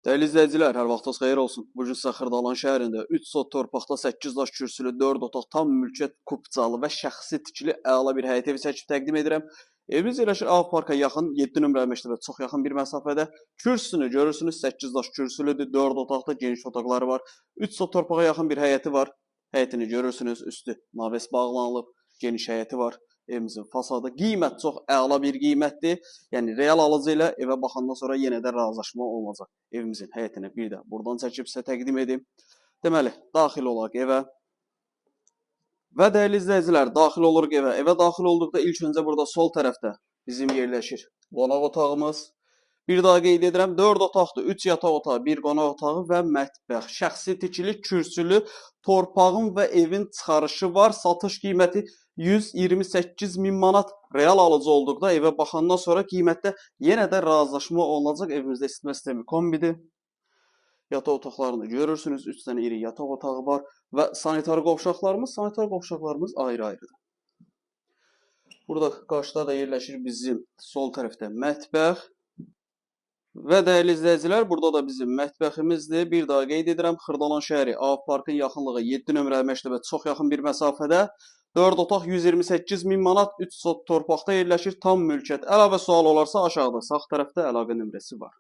Dəyərli izləyicilər, hər vaxtınız xeyir olsun. Bu gün sizə Xırdalan şəhərində 3 sot torpaqda 8 daş kürsülü, 4 otaq, tam mülkiyyət kupcalı və şəxsi tikili əla bir həyət evi çəkib təqdim edirəm. Evimiz yerləşir Ağ Parka yaxın 7 nömrəli məktəbə çox yaxın bir məsafədə. Kürsüsünü görürsünüz, 8 daş kürsülüdür, 4 otaqda geniş otaqları var. 3 sot torpağa yaxın bir həyəti var. Həyətini görürsünüz, üstü naves bağlanılıb, geniş həyəti var. Evimizin fasadı qiymət çox əla bir qiymətdir. Yəni real alıcı ilə evə baxandan sonra yenə də razılaşma olacaq. Evimizin həyətini bir də buradan çəkib sizə təqdim edim. Deməli, daxil olaq evə. Və dəyərli izləyicilər, daxil oluruq evə. Evə daxil olduqda ilk öncə burada sol tərəfdə bizim yerləşir qonaq otağımız. Bir daha qeyd edirəm, 4 otaqdır, 3 yataq otağı, 1 qonaq otağı və mətbəx. Şəxsi tikili, kürsülü, torpağın və evin çıxarışı var. Satış qiyməti 128 min manat. Real alıcı olduqda evə baxandan sonra qiymətdə yenə də razılaşma olunacaq. Evimizdə isitmə sistemi kombidir. Yataq otaqlarını görürsünüz. 3 dənə iri yataq otağı var və sanitar qovşaqlarımız ayrı-ayrıdır. Burada qarşıda da yerləşir bizim sol tərəfdə mətbəx. Və dəyərli izləyicilər, burada da bizim mətbəximizdir. Bir daha qeyd edirəm, Xırdalan şəhəri Ağ Parkın yaxınlığı 7 nömrəli məktəbə çox yaxın bir məsafədə. 4 otaq 128 min manat, 3 sot torpaqda yerləşir, tam mülkiyyət. Əlavə sual olarsa aşağıda sağ tərəfdə əlaqə nömrəsi var.